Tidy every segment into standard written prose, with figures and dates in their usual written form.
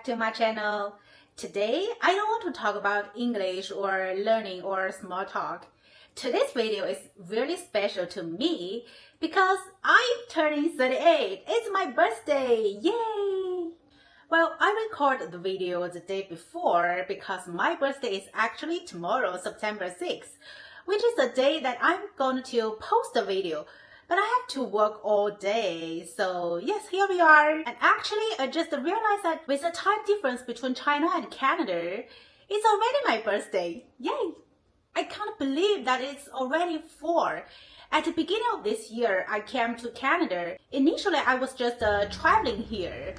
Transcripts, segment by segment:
back to my channel. Today, I don't want to talk about English or learning or small talk. Today's video is really special to me because I'm turning 38. It's my birthday. Yay! Well, I recorded the video the day before because my birthday is actually tomorrow, September 6th, which is the day that I'm going to post the video. But I have to work all day, so yes, here we are. And actually, I just realized that with the time difference between China and Canada, it's already my birthday. Yay! I can't believe that it's already 4. At the beginning of this year, I came to Canada. Initially, I was just traveling here.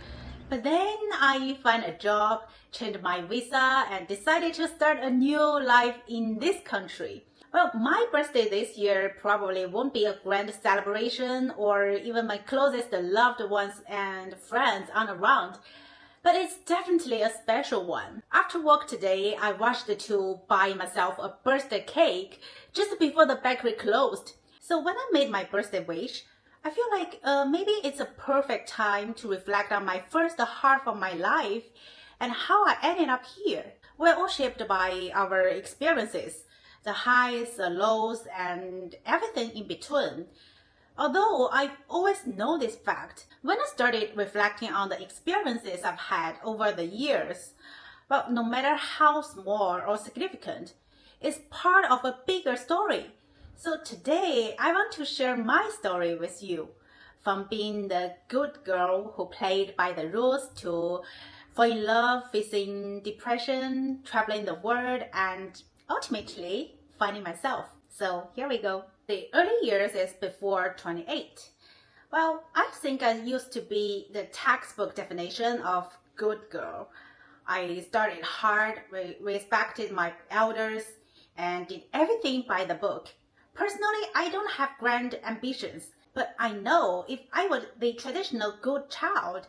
But then I found a job, changed my visa, and decided to start a new life in this country. Well, my birthday this year probably won't be a grand celebration or even my closest loved ones and friends aren't around, but it's definitely a special one. After work today, I rushed to buy myself a birthday cake just before the bakery closed. So when I made my birthday wish, I feel like maybe it's a perfect time to reflect on my first half of my life and how I ended up here. We're all shaped by our experiences. The highs, the lows, and everything in between. Although I've always known this fact, when I started reflecting on the experiences I've had over the years, well, no matter how small or significant, it's part of a bigger story. So today, I want to share my story with you, from being the good girl who played by the rules to fall in love, facing depression, traveling the world, and ultimately finding myself. So here we go. The early years is before 28. Well, I think I used to be the textbook definition of good girl. I started hard, respected my elders, and did everything by the book. Personally, I don't have grand ambitions, but I know if I were the traditional good child,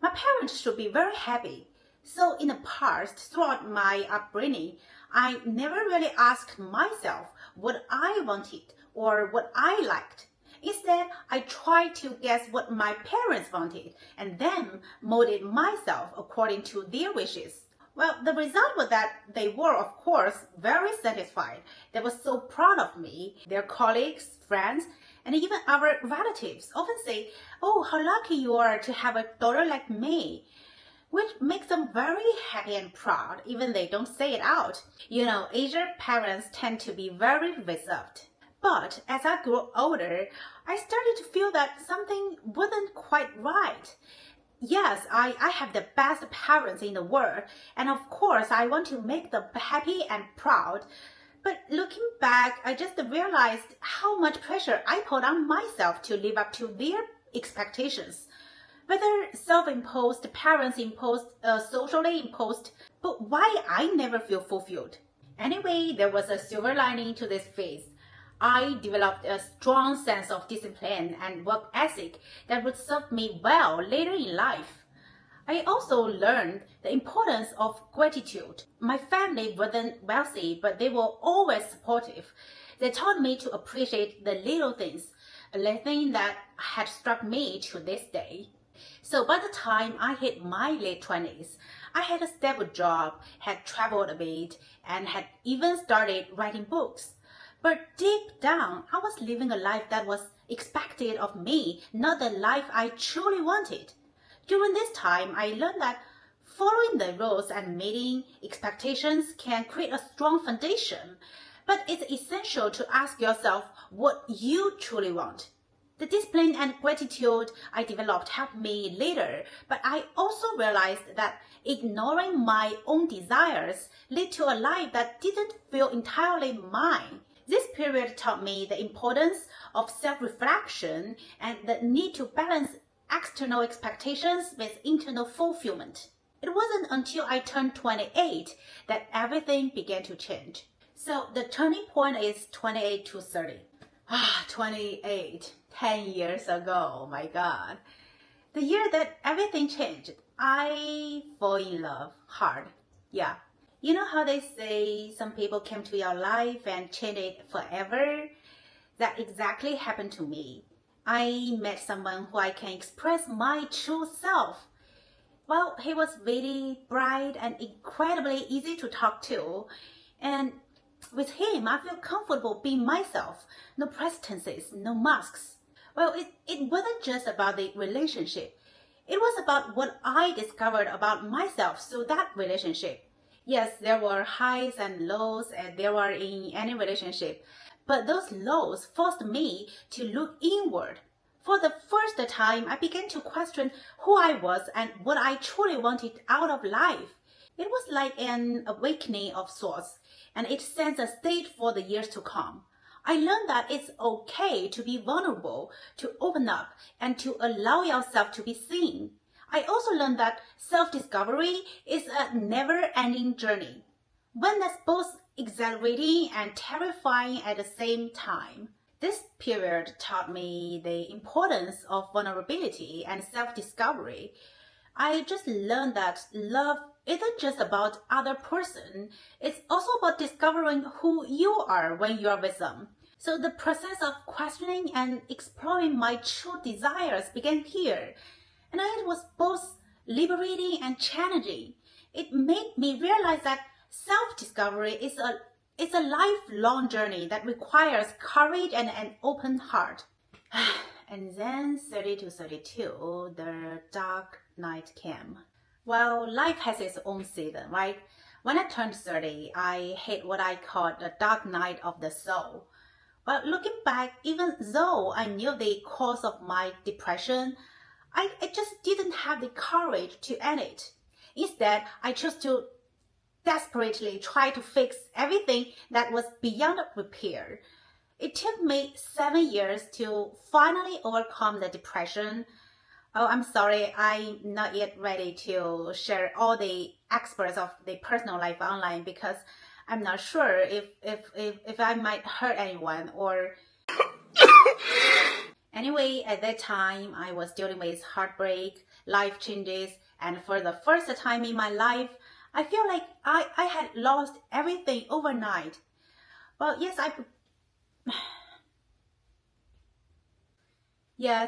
my parents should be very happy. So in the past, throughout my upbringing, I never really asked myself what I wanted or what I liked. Instead, I tried to guess what my parents wanted and then molded myself according to their wishes. Well, the result was that they were, of course, very satisfied. They were so proud of me. Their colleagues, friends, and even our relatives often say, "Oh, how lucky you are to have a daughter like me," which makes them very happy and proud, even they don't say it out. You know, Asian parents tend to be very reserved. But as I grew older, I started to feel that something wasn't quite right. Yes, I have the best parents in the world, and of course I want to make them happy and proud. But looking back, I just realized how much pressure I put on myself to live up to their expectations. Whether self-imposed, parents-imposed, socially imposed, but why I never feel fulfilled. Anyway, there was a silver lining to this phase. I developed a strong sense of discipline and work ethic that would serve me well later in life. I also learned the importance of gratitude. My family wasn't wealthy, but they were always supportive. They taught me to appreciate the little things, a lesson that had struck me to this day. So by the time I hit my late 20s, I had a stable job, had traveled a bit, and had even started writing books. But deep down, I was living a life that was expected of me, not the life I truly wanted. During this time, I learned that following the rules and meeting expectations can create a strong foundation, but it's essential to ask yourself what you truly want. The discipline and gratitude I developed helped me later, but I also realized that ignoring my own desires led to a life that didn't feel entirely mine. This period taught me the importance of self-reflection and the need to balance external expectations with internal fulfillment. It wasn't until I turned 28 that everything began to change. So the turning point is 28 to 30. 28, 10 years ago, oh my God. The year that everything changed, I fall in love hard. Yeah. You know how they say some people came to your life and changed it forever? That exactly happened to me. I met someone who I can express my true self. Well, he was really bright and incredibly easy to talk to. And with him, I feel comfortable being myself. No pretenses, no masks. Well, it wasn't just about the relationship. It was about what I discovered about myself through that relationship. Yes, there were highs and lows, and there were in any relationship. But those lows forced me to look inward. For the first time, I began to question who I was and what I truly wanted out of life. It was like an awakening of sorts, and it sets a stage for the years to come. I learned that it's okay to be vulnerable, to open up, and to allow yourself to be seen. I also learned that self-discovery is a never-ending journey, one that's both exhilarating and terrifying at the same time. This period taught me the importance of vulnerability and self-discovery. I just learned that love isn't just about other person, it's also about discovering who you are when you are with them. So the process of questioning and exploring my true desires began here, and it was both liberating and challenging. It made me realize that self-discovery is a lifelong journey that requires courage and an open heart. And then 30 to 32, the dark night came. Well, life has its own season, right? When I turned 30, I hit what I called the dark night of the soul. But looking back, even though I knew the cause of my depression, I just didn't have the courage to end it. Instead, I chose to desperately try to fix everything that was beyond repair. It took me 7 years to finally overcome the depression. Oh, I'm sorry, I'm not yet ready to share all the experts of the personal life online because I'm not sure if I might hurt anyone or... Anyway, at that time, I was dealing with heartbreak, life changes, and for the first time in my life, I feel like I had lost everything overnight. Well, yes,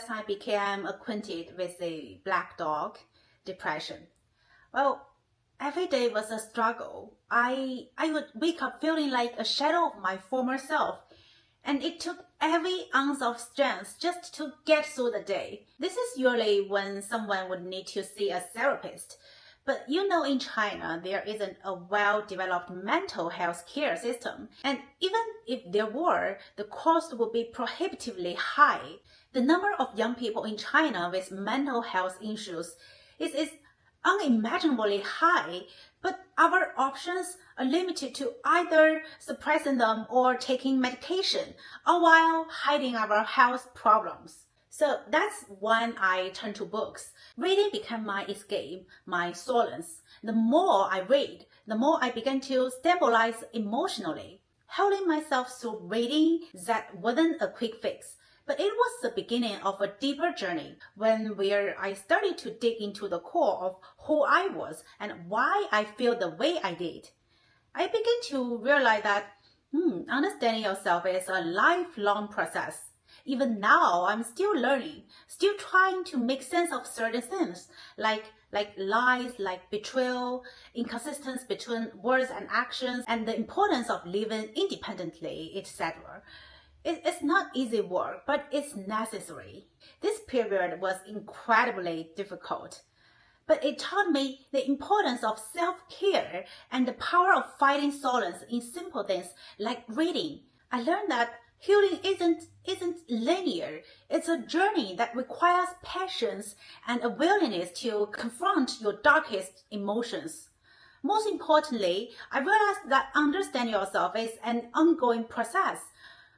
I became acquainted with the black dog, depression. Well, every day was a struggle. I would wake up feeling like a shadow of my former self, and it took every ounce of strength just to get through the day. This is usually when someone would need to see a therapist. But you know, in China, there isn't a well-developed mental health care system. And even if there were, the cost would be prohibitively high. The number of young people in China with mental health issues is unimaginably high, but our options are limited to either suppressing them or taking medication, all while hiding our health problems. So that's when I turned to books. Reading became my escape, my solace. The more I read, the more I began to stabilize emotionally. Holding myself through reading, that wasn't a quick fix, but it was the beginning of a deeper journey where I started to dig into the core of who I was and why I feel the way I did. I began to realize that understanding yourself is a lifelong process. Even now, I'm still learning, still trying to make sense of certain things, like lies, like betrayal, inconsistency between words and actions, and the importance of living independently, etc. It's not easy work, but it's necessary. This period was incredibly difficult, but it taught me the importance of self-care and the power of finding solace in simple things like reading. I learned that healing isn't linear. It's a journey that requires patience and a willingness to confront your darkest emotions. Most importantly, I realized that understanding yourself is an ongoing process,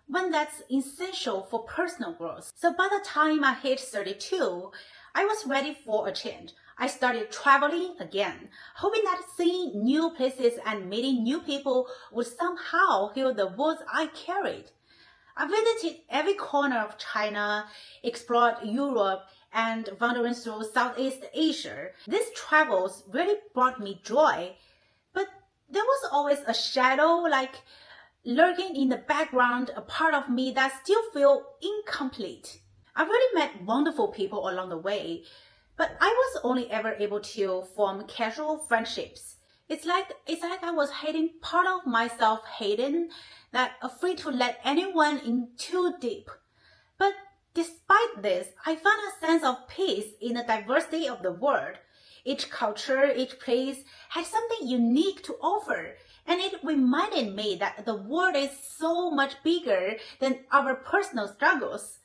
one that's essential for personal growth. So by the time I hit 32, I was ready for a change. I started traveling again, hoping that seeing new places and meeting new people would somehow heal the wounds I carried. I visited every corner of China, explored Europe, and wandering through Southeast Asia. These travels really brought me joy, but there was always a shadow, like lurking in the background, a part of me that still felt incomplete. I really met wonderful people along the way, But I was only ever able to form casual friendships. It's like I was hating part of myself, hating that afraid to let anyone in too deep. But despite this, I found a sense of peace in the diversity of the world. Each culture, each place had something unique to offer, and it reminded me that the world is so much bigger than our personal struggles.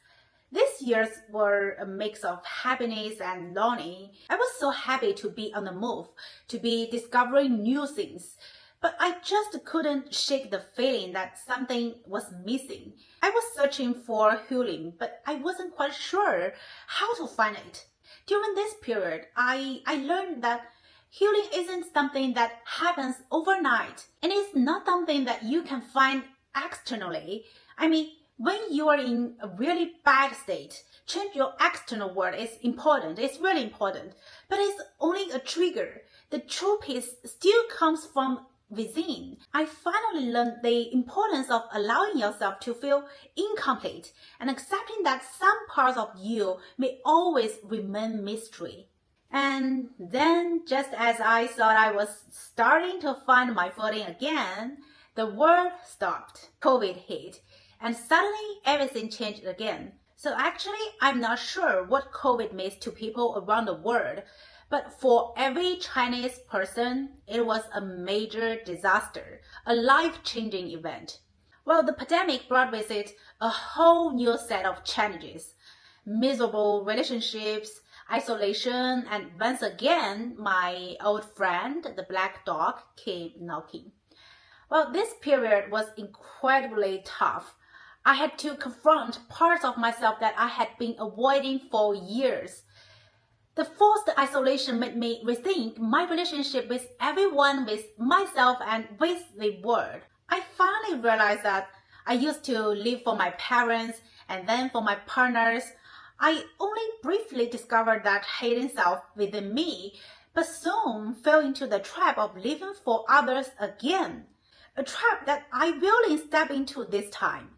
These years were a mix of happiness and longing. I was so happy to be on the move, to be discovering new things. But I just couldn't shake the feeling that something was missing. I was searching for healing, but I wasn't quite sure how to find it. During this period, I learned that healing isn't something that happens overnight, and it's not something that you can find externally. I mean, when you are in a really bad state, change your external world is important. It's really important. But it's only a trigger. The true peace still comes from within. I finally learned the importance of allowing yourself to feel incomplete and accepting that some parts of you may always remain mystery. And then, just as I thought I was starting to find my footing again, the world stopped. COVID hit. And suddenly everything changed again. So actually, I'm not sure what COVID means to people around the world, but for every Chinese person, it was a major disaster, a life-changing event. Well, the pandemic brought with it a whole new set of challenges, miserable relationships, isolation, and once again, my old friend, the black dog, came knocking. Well, this period was incredibly tough. I had to confront parts of myself that I had been avoiding for years. The forced isolation made me rethink my relationship with everyone, with myself, and with the world. I finally realized that I used to live for my parents and then for my partners. I only briefly discovered that hidden self within me, but soon fell into the trap of living for others again. A trap that I willingly stepped into this time.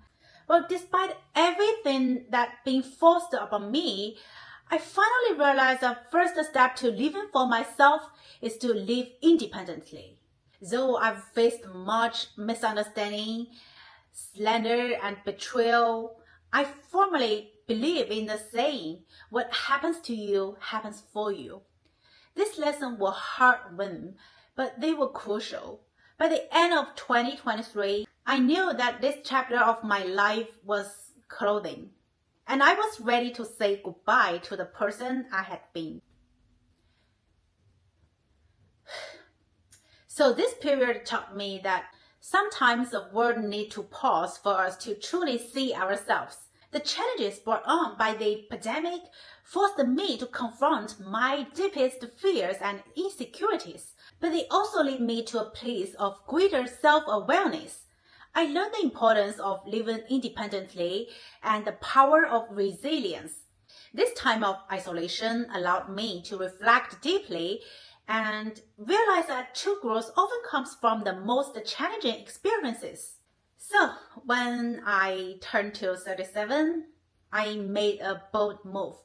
Well, despite everything that being forced upon me, I finally realized the first step to living for myself is to live independently. Though I've faced much misunderstanding, slander, and betrayal, I firmly believe in the saying, what happens to you happens for you. These lessons were hard-won, but they were crucial. By the end of 2023, I knew that this chapter of my life was closing, and I was ready to say goodbye to the person I had been. So this period taught me that sometimes the world needs to pause for us to truly see ourselves. The challenges brought on by the pandemic forced me to confront my deepest fears and insecurities, but they also led me to a place of greater self-awareness. I learned the importance of living independently and the power of resilience. This time of isolation allowed me to reflect deeply and realize that true growth often comes from the most challenging experiences. So, when I turned to 37, I made a bold move.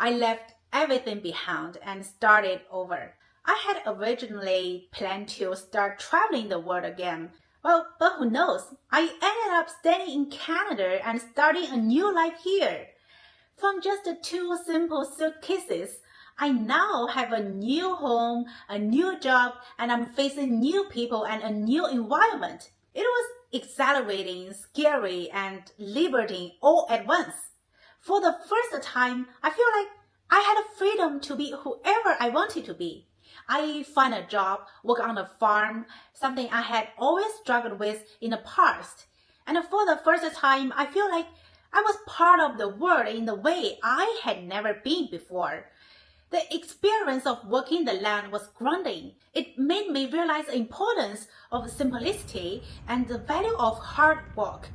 I left everything behind and started over. I had originally planned to start traveling the world again. Well, but who knows? I ended up staying in Canada and starting a new life here. From just 2 simple suitcases, I now have a new home, a new job, and I'm facing new people and a new environment. It was exhilarating, scary, and liberating all at once. For the first time, I feel like I had a freedom to be whoever I wanted to be. I found a job, work on a farm, something I had always struggled with in the past. And for the first time, I feel like I was part of the world in the way I had never been before. The experience of working the land was grounding. It made me realize the importance of simplicity and the value of hard work.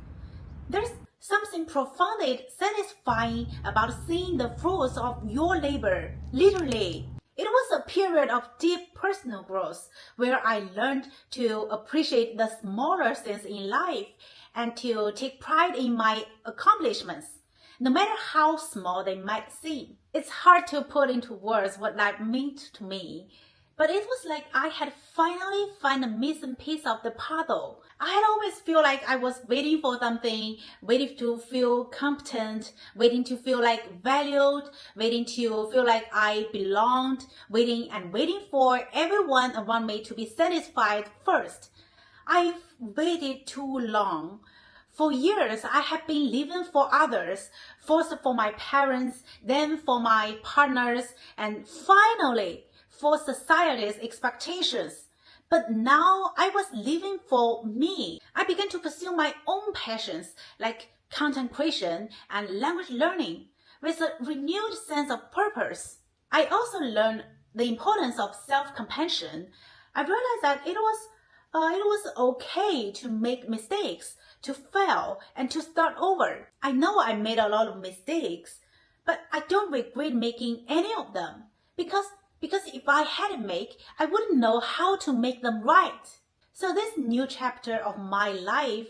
There's something profoundly satisfying about seeing the fruits of your labor, literally. It was a period of deep personal growth where I learned to appreciate the smaller things in life and to take pride in my accomplishments, no matter how small they might seem. It's hard to put into words what life meant to me, but it was like I had finally found the missing piece of the puzzle. I had always felt like I was waiting for something, waiting to feel competent, waiting to feel like valued, waiting to feel like I belonged, waiting for everyone around me to be satisfied first. I've waited too long. For years, I have been living for others, first for my parents, then for my partners, and finally for society's expectations. But now I was living for me. I began to pursue my own passions like content creation and language learning with a renewed sense of purpose. I also learned the importance of self-compassion. I realized that it was okay to make mistakes, to fail, and to start over. I know I made a lot of mistakes, but I don't regret making any of them because if I hadn't made, I wouldn't know how to make them right. So this new chapter of my life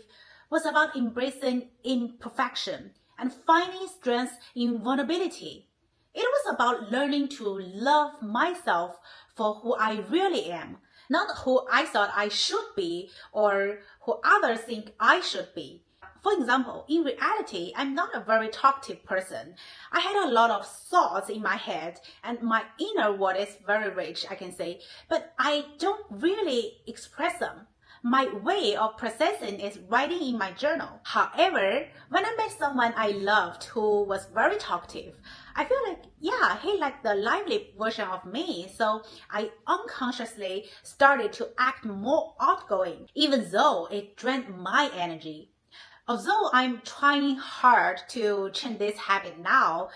was about embracing imperfection and finding strength in vulnerability. It was about learning to love myself for who I really am, not who I thought I should be or who others think I should be. For example, in reality, I'm not a very talkative person. I had a lot of thoughts in my head and my inner world is very rich, I can say, but I don't really express them. My way of processing is writing in my journal. However, when I met someone I loved who was very talkative, I feel like, yeah, he liked the lively version of me, so I unconsciously started to act more outgoing, even though it drained my energy. Although I'm trying hard to change this habit now,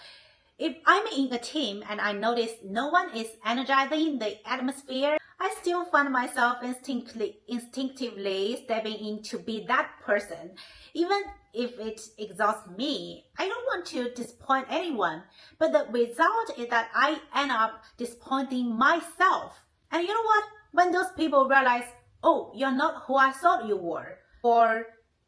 if I'm in a team and I notice no one is energizing the atmosphere, I still find myself instinctively stepping in to be that person. Even if it exhausts me, I don't want to disappoint anyone, but the result is that I end up disappointing myself. And you know what? When those people realize, oh, you're not who I thought you were, or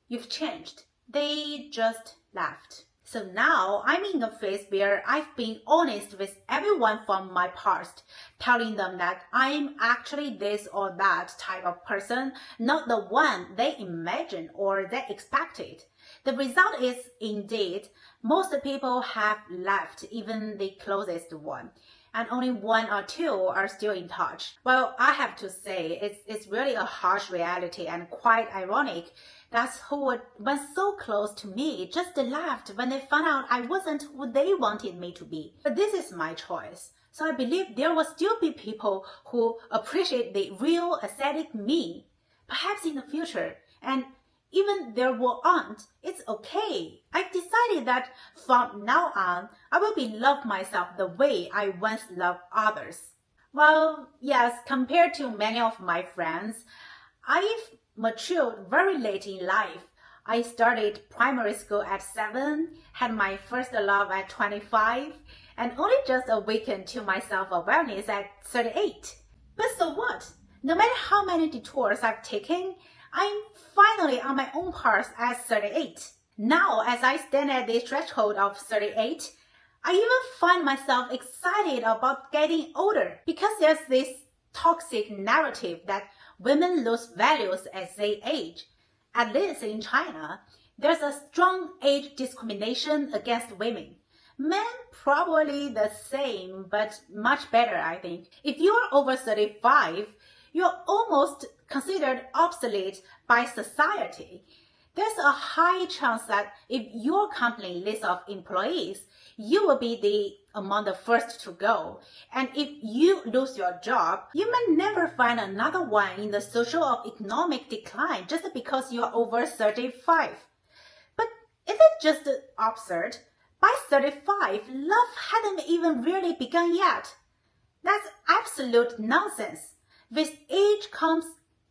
you've changed, they just laughed. So now I'm in a phase where I've been honest with everyone from my past, telling them that I'm actually this or that type of person, not the one they imagined or they expected. The result is indeed, most people have left, even the closest one, and only one or two are still in touch. Well, I have to say, it's really a harsh reality and quite ironic. That's who was so close to me just laughed when they found out I wasn't who they wanted me to be. But this is my choice. So I believe there will still be people who appreciate the real aesthetic me, perhaps in the future. And even there aren't, it's okay. I've decided that from now on, I will love myself the way I once loved others. Well, yes, compared to many of my friends, I've matured very late in life. I started primary school at 7, had my first love at 25, and only just awakened to my self-awareness at 38. But so what? No matter how many detours I've taken, I'm finally on my own path at 38. Now, as I stand at the threshold of 38, I even find myself excited about getting older because there's this toxic narrative that women lose values as they age. At least in China, there's a strong age discrimination against women. Men probably the same, but much better, I think. If you're over 35, you're almost considered obsolete by society. There's a high chance that if your company lists of employees, you will be among the first to go. And if you lose your job, you may never find another one in the social or economic decline just because you're over 35. But isn't it just absurd? By 35, love hadn't even really begun yet. That's absolute nonsense. With age comes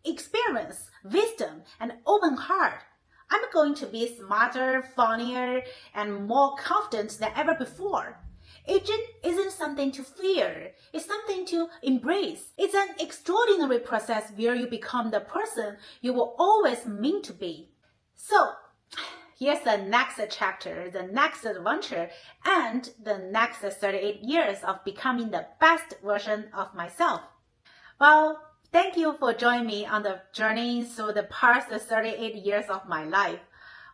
experience, wisdom, and open heart. I'm going to be smarter, funnier, and more confident than ever before. Aging isn't something to fear. It's something to embrace. It's an extraordinary process where you become the person you were always meant to be. So, Here's the next chapter, the next adventure, and the next 38 years of becoming the best version of myself. Well, thank you for joining me on the journey through the past 38 years of my life.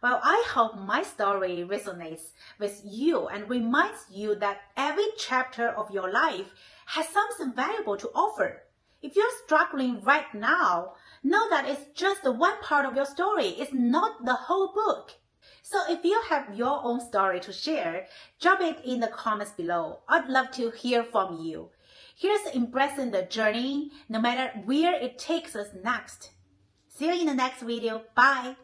Well, I hope my story resonates with you and reminds you that every chapter of your life has something valuable to offer. If you're struggling right now, know that it's just one part of your story. It's not the whole book. So if you have your own story to share, drop it in the comments below. I'd love to hear from you. Here's embracing the journey, no matter where it takes us next. See you in the next video. Bye.